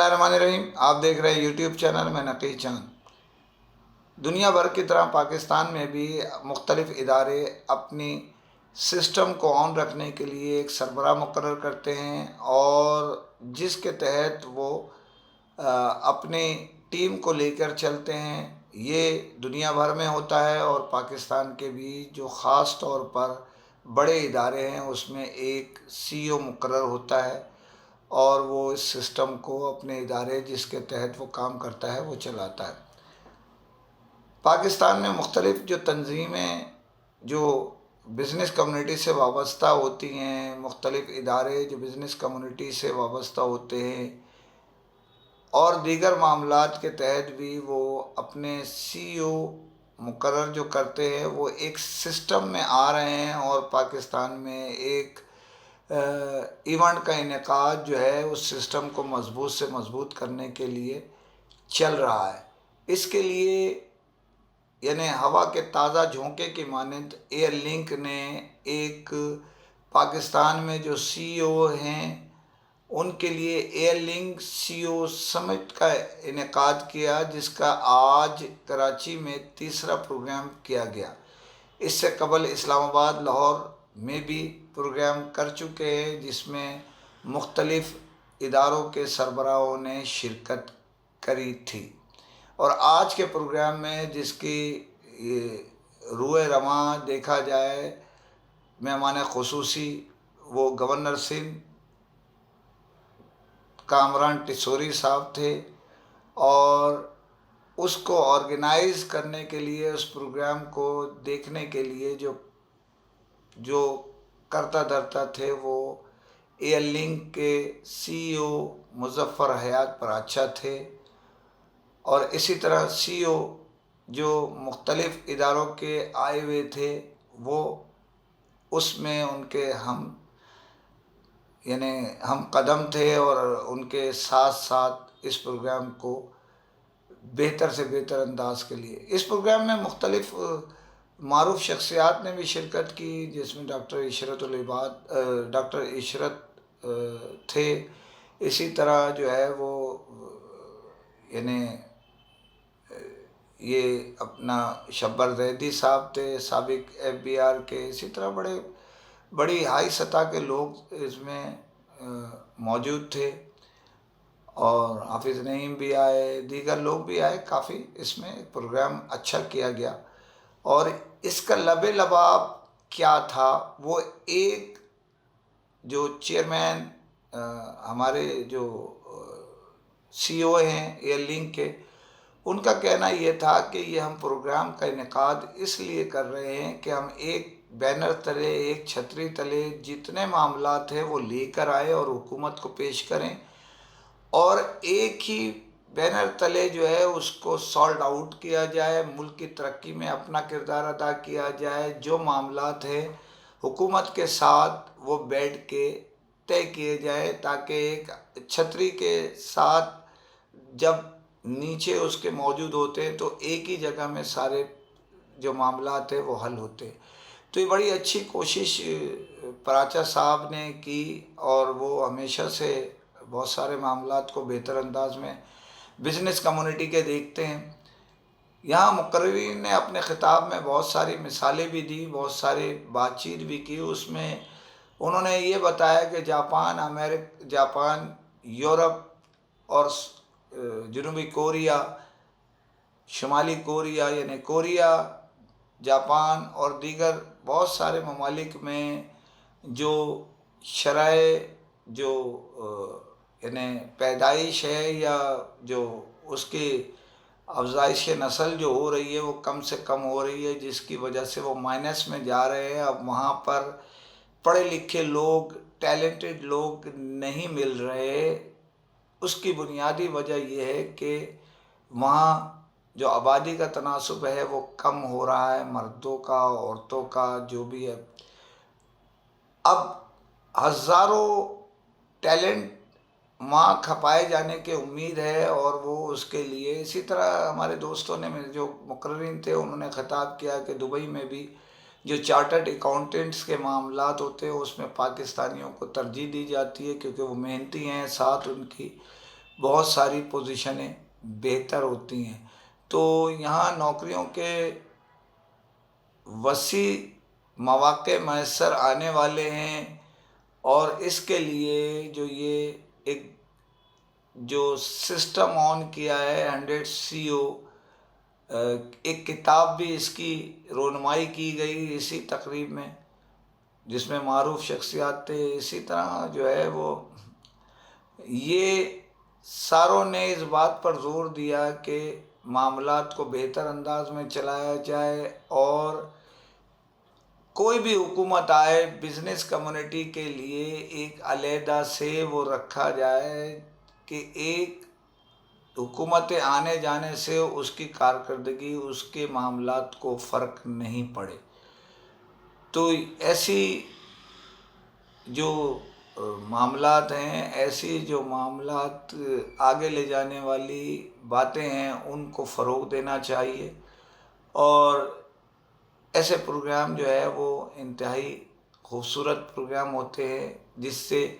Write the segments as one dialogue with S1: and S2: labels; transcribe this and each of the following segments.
S1: اللہ الرحمن الرحیم، آپ دیکھ رہے ہیں یوٹیوب چینل میں نقی چاند۔ دنیا بھر کی طرح پاکستان میں بھی مختلف ادارے اپنی سسٹم کو آن رکھنے کے لیے ایک سربراہ مقرر کرتے ہیں اور جس کے تحت وہ اپنی ٹیم کو لے کر چلتے ہیں۔ یہ دنیا بھر میں ہوتا ہے اور پاکستان کے بھی جو خاص طور پر بڑے ادارے ہیں اس میں ایک سی او مقرر ہوتا ہے اور وہ اس سسٹم کو اپنے ادارے جس کے تحت وہ کام کرتا ہے وہ چلاتا ہے۔ پاکستان میں مختلف جو تنظیمیں جو بزنس کمیونٹی سے وابستہ ہوتی ہیں، مختلف ادارے جو بزنس کمیونٹی سے وابستہ ہوتے ہیں اور دیگر معاملات کے تحت بھی وہ اپنے سی او مقرر جو کرتے ہیں وہ ایک سسٹم میں آ رہے ہیں اور پاکستان میں ایک ایونٹ کا انعقاد جو ہے اس سسٹم کو مضبوط سے مضبوط کرنے کے لیے چل رہا ہے۔ اس کے لیے یعنی ہوا کے تازہ جھونکے کی مانند ایئر لنک نے ایک پاکستان میں جو سی او ہیں ان کے لیے ایئر لنک سی او سمٹ کا انعقاد کیا، جس کا آج کراچی میں تیسرا پروگرام کیا گیا۔ اس سے قبل اسلام آباد، لاہور میں بھی پروگرام کر چکے ہیں جس میں مختلف اداروں کے سربراہوں نے شرکت کری تھی، اور آج کے پروگرام میں جس کی روئے رواں دیکھا جائے مہمان خصوصی وہ گورنر سندھ کامران ٹیسوری صاحب تھے، اور اس کو آرگنائز کرنے کے لیے، اس پروگرام کو دیکھنے کے لیے جو کرتا دھرتا تھے وہ ایئر لنک کے سی او مظفر حیات پراچا تھے، اور اسی طرح سی او جو مختلف اداروں کے آئے ہوئے تھے وہ اس میں ان کے ہم قدم تھے اور ان کے ساتھ ساتھ اس پروگرام کو بہتر سے بہتر انداز کے لیے۔ اس پروگرام میں مختلف معروف شخصیات نے بھی شرکت کی، جس میں ڈاکٹر عشرت تھے، اسی طرح جو ہے وہ یہ اپنا شبر زیدی صاحب تھے، سابق ایف بی آر کے، اسی طرح بڑی ہائی سطح کے لوگ اس میں موجود تھے، اور حافظ نعیم بھی آئے، دیگر لوگ بھی آئے۔ کافی اس میں پروگرام اچھا کیا گیا، اور اس کا لب لباب کیا تھا، وہ ایک جو چیئرمین ہمارے جو سی او ہیں ایئر لنک کے، ان کا کہنا یہ تھا کہ یہ ہم پروگرام کا انعقاد اس لیے کر رہے ہیں کہ ہم ایک بینر تلے، ایک چھتری تلے جتنے معاملات ہیں وہ لے کر آئے اور حکومت کو پیش کریں، اور ایک ہی بینر تلے جو ہے اس کو سالٹ آؤٹ کیا جائے، ملک کی ترقی میں اپنا کردار ادا کیا جائے، جو معاملات ہیں حکومت کے ساتھ وہ بیٹھ کے طے کیے جائے، تاکہ ایک چھتری کے ساتھ جب نیچے اس کے موجود ہوتے تو ایک ہی جگہ میں سارے جو معاملات ہیں وہ حل ہوتے۔ تو یہ بڑی اچھی کوشش پراچا صاحب نے کی، اور وہ ہمیشہ سے بہت سارے معاملات کو بہتر انداز میں بزنس کمیونٹی کے دیکھتے ہیں۔ یہاں مقررین نے اپنے خطاب میں بہت ساری مثالیں بھی دی، بہت ساری بات چیت بھی کی۔ اس میں انہوں نے یہ بتایا کہ جاپان، یورپ اور جنوبی کوریا، شمالی کوریا یعنی کوریا، جاپان اور دیگر بہت سارے ممالک میں جو شرح جو پیدائش ہے یا جو اس کی افزائش نسل جو ہو رہی ہے وہ کم سے کم ہو رہی ہے، جس کی وجہ سے وہ مائنس میں جا رہے ہیں۔ اب وہاں پر پڑھے لکھے لوگ، ٹیلنٹڈ لوگ نہیں مل رہے۔ اس کی بنیادی وجہ یہ ہے کہ وہاں جو آبادی کا تناسب ہے وہ کم ہو رہا ہے، مردوں کا، عورتوں کا، جو بھی ہے۔ اب ہزاروں ٹیلنٹ وہاں کھپائے جانے کی امید ہے، اور وہ اس کے لیے اسی طرح ہمارے دوستوں نے جو مقررین تھے انہوں نے خطاب کیا کہ دبئی میں بھی جو چارٹرڈ اکاؤنٹنٹس کے معاملات ہوتے ہیں اس میں پاکستانیوں کو ترجیح دی جاتی ہے، کیونکہ وہ محنتی ہیں، ساتھ ان کی بہت ساری پوزیشنیں بہتر ہوتی ہیں. تو یہاں نوکریوں کے وسیع مواقع میسر آنے والے ہیں، اور اس کے لیے جو یہ ایک جو سسٹم آن کیا ہے 100 CO، ایک کتاب بھی اس کی رونمائی کی گئی اسی تقریب میں، جس میں معروف شخصیات تھے. اسی طرح جو ہے وہ یہ ساروں نے اس بات پر زور دیا کہ معاملات کو بہتر انداز میں چلایا جائے، اور کوئی بھی حکومت آئے بزنس کمیونٹی کے لیے ایک علیحدہ سے وہ رکھا جائے کہ ایک حکومت آنے جانے سے اس کی کارکردگی، اس کے معاملات کو فرق نہیں پڑے. تو ایسی جو معاملات ہیں، ایسی جو معاملات آگے لے جانے والی باتیں ہیں، ان کو فروغ دینا چاہیے. اور ایسے پروگرام جو ہے وہ انتہائی خوبصورت پروگرام ہوتے ہیں، جس سے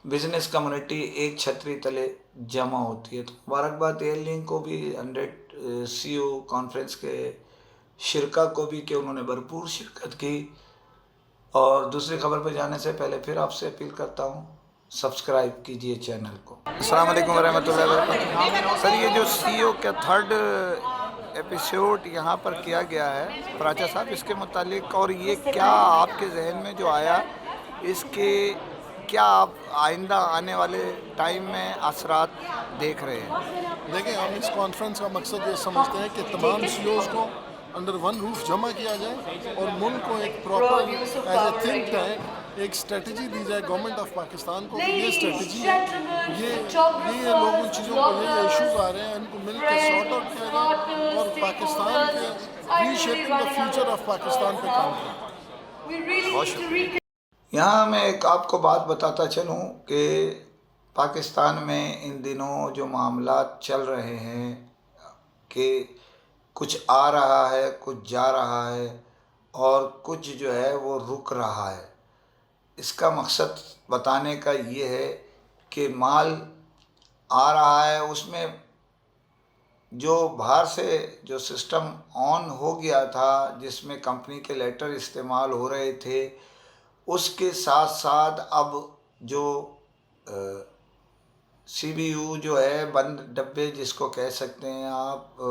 S1: بزنس کمیونٹی ایک چھتری تلے جمع ہوتی ہے. تو مبارکباد ایئر لنک کو بھی 100 CO کانفرنس کے شرکا کو بھی کہ انہوں نے بھرپور شرکت کی. اور دوسری خبر پہ جانے سے پہلے پھر آپ سے اپیل کرتا ہوں، سبسکرائب کیجئے چینل کو. السلام علیکم ورحمۃ اللہ وبرکاتہ. سر یہ جو CO کا 3rd ایپیسوڈ یہاں پر کیا گیا ہے پراچا صاحب، اس کے متعلق، اور یہ کیا آپ کے ذہن میں جو آیا، اس کے کیا آپ آئندہ آنے والے ٹائم میں اثرات دیکھ رہے ہیں؟
S2: دیکھیں، ہم اس کانفرنس کا مقصد یہ سمجھتے ہیں کہ تمام CEOs کو انڈر ون روف جمع کیا جائے اور ملک کو ایک proper as a think tank ایک اسٹریٹجی دی جائے گورنمنٹ آف پاکستان کو کہ یہ اسٹریٹجی ہے، یہ لوگ ان چیزوں کو، یہ ایشوز آ رہے ہیں، ان کو مل کے سارٹ آؤٹ کیا جائے اور پاکستان کے reshaping the future of Pakistan پہ کام کریں.
S1: یہاں میں ایک آپ کو بات بتاتا چلوں کہ پاکستان میں ان دنوں جو معاملات چل رہے ہیں کہ کچھ آ رہا ہے، کچھ جا رہا ہے، اور کچھ جو ہے وہ رک رہا ہے. اس کا مقصد بتانے کا یہ ہے کہ مال آ رہا ہے، اس میں جو باہر سے جو سسٹم آن ہو گیا تھا، جس میں کمپنی کے لیٹر استعمال ہو رہے تھے، اس کے ساتھ ساتھ اب جو CBU جو ہے بند ڈبے جس کو کہہ سکتے ہیں آپ،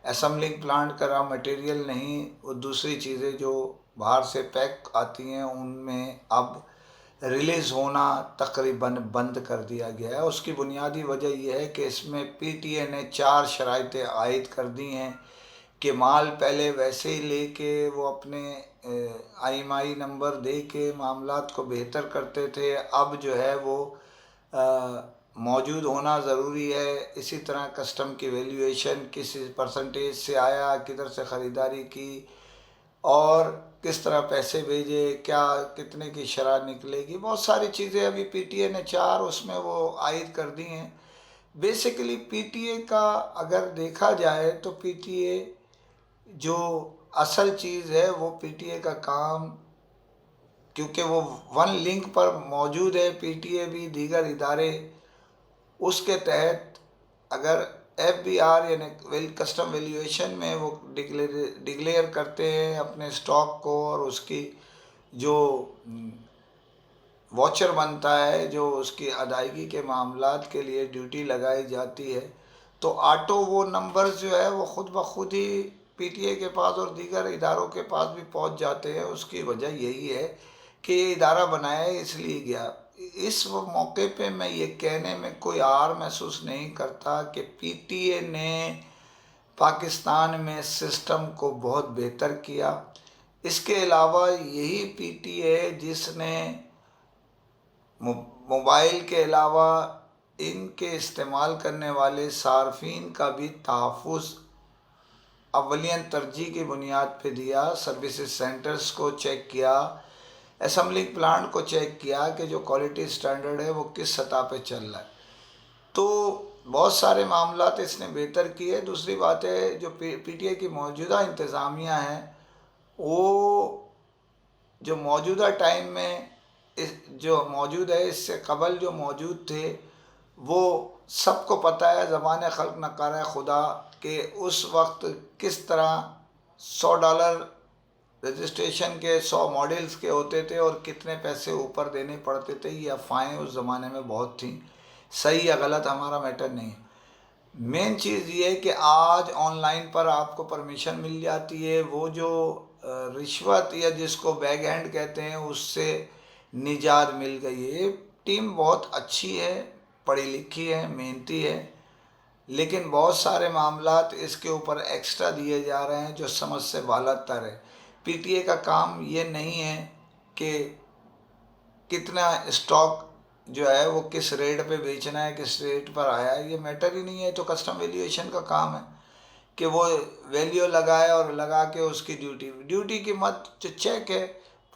S1: اسمبلنگ پلانٹ کا را مٹیریل نہیں، وہ دوسری چیزیں جو باہر سے پیک آتی ہیں، ان میں اب ریلیز ہونا تقریباً بند کر دیا گیا ہے. اس کی بنیادی وجہ یہ ہے کہ اس میں PTA نے 4 شرائطیں عائد کر دی ہیں کہ مال پہلے ویسے ہی لے کے وہ اپنے IMI نمبر دے کے معاملات کو بہتر کرتے تھے، اب جو ہے وہ موجود ہونا ضروری ہے. اسی طرح کسٹم کی ویلیویشن کس پرسنٹیج سے آیا، کدھر سے خریداری کی، اور کس طرح پیسے بھیجے، کیا کتنے کی شرح نکلے گی، بہت ساری چیزیں ابھی PTA نے 4 اس میں وہ عائد کر دی ہیں. بیسیکلی PTA کا اگر دیکھا جائے تو PTA جو اصل چیز ہے، وہ PTA کا کام، کیونکہ وہ ون لنک پر موجود ہے، PTA بھی دیگر ادارے، اس کے تحت اگر FBR یعنی کسٹم ویلیویشن میں وہ ڈکلیئر کرتے ہیں اپنے سٹاک کو، اور اس کی جو واچر بنتا ہے، جو اس کی ادائیگی کے معاملات کے لیے ڈیوٹی لگائی جاتی ہے، تو آٹو وہ نمبرز جو ہے وہ خود بخود ہی PTA کے پاس اور دیگر اداروں کے پاس بھی پہنچ جاتے ہیں. اس کی وجہ یہی ہے کہ یہ ادارہ بنایا اس لیے گیا. اس موقع پہ میں یہ کہنے میں کوئی عار محسوس نہیں کرتا کہ PTA نے پاکستان میں سسٹم کو بہت بہتر کیا. اس کے علاوہ یہی PTA ہے جس نے موبائل کے علاوہ ان کے استعمال کرنے والے صارفین کا بھی تحفظ اولین ترجیح کی بنیاد پہ دیا. سروسز سینٹرز کو چیک کیا، اسمبلنگ پلانٹ کو چیک کیا کہ جو کوالٹی سٹینڈرڈ ہے وہ کس سطح پہ چل رہا ہے. تو بہت سارے معاملات اس نے بہتر کیے. دوسری بات ہے جو PTA کی موجودہ انتظامیہ ہیں، وہ جو موجودہ ٹائم میں جو موجود ہے، اس سے قبل جو موجود تھے، وہ سب کو پتہ ہے زبان خلق نہ کرے خدا کہ اس وقت کس طرح $100 رجسٹریشن کے 100 ماڈلز کے ہوتے تھے اور کتنے پیسے اوپر دینے پڑتے تھے. یہ افواہیں اس زمانے میں بہت تھیں. صحیح یا غلط ہمارا میٹر نہیں ہے. مین چیز یہ ہے کہ آج آن لائن پر آپ کو پرمیشن مل جاتی ہے. وہ جو رشوت یا جس کو بیک ہینڈ کہتے ہیں اس سے نجات مل گئی ہے. ٹیم بہت اچھی ہے, پڑھی لکھی ہے, محنتی ہے, لیکن بہت سارے معاملات اس کے اوپر ایکسٹرا دیے جا رہے ہیں جو سمجھ سے بالا تر ہے. پی ٹی اے کا کام یہ نہیں ہے کہ کتنا اسٹاک جو ہے وہ کس ریٹ پہ بیچنا ہے, کس ریٹ پر آیا ہے, یہ میٹر ہی نہیں ہے. تو کسٹم ویلیویشن کا کام ہے کہ وہ ویلیو لگائے اور لگا کے اس کی ڈیوٹی قیمت جو چیک ہے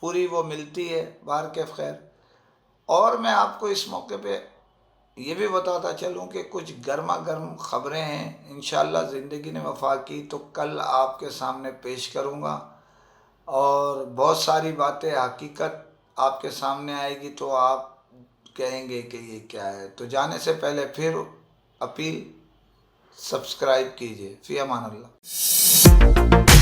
S1: پوری وہ ملتی ہے بار کے خیر. اور میں آپ کو اس موقع پہ یہ بھی بتاتا چلوں کہ کچھ گرما گرم خبریں ہیں, انشاءاللہ زندگی نے وفا کی تو کل آپ کے سامنے پیش کروں گا, اور بہت ساری باتیں حقیقت آپ کے سامنے آئے گی تو آپ کہیں گے کہ یہ کیا ہے. تو جانے سے پہلے پھر اپیل, سبسکرائب کیجئے. فی امان اللہ.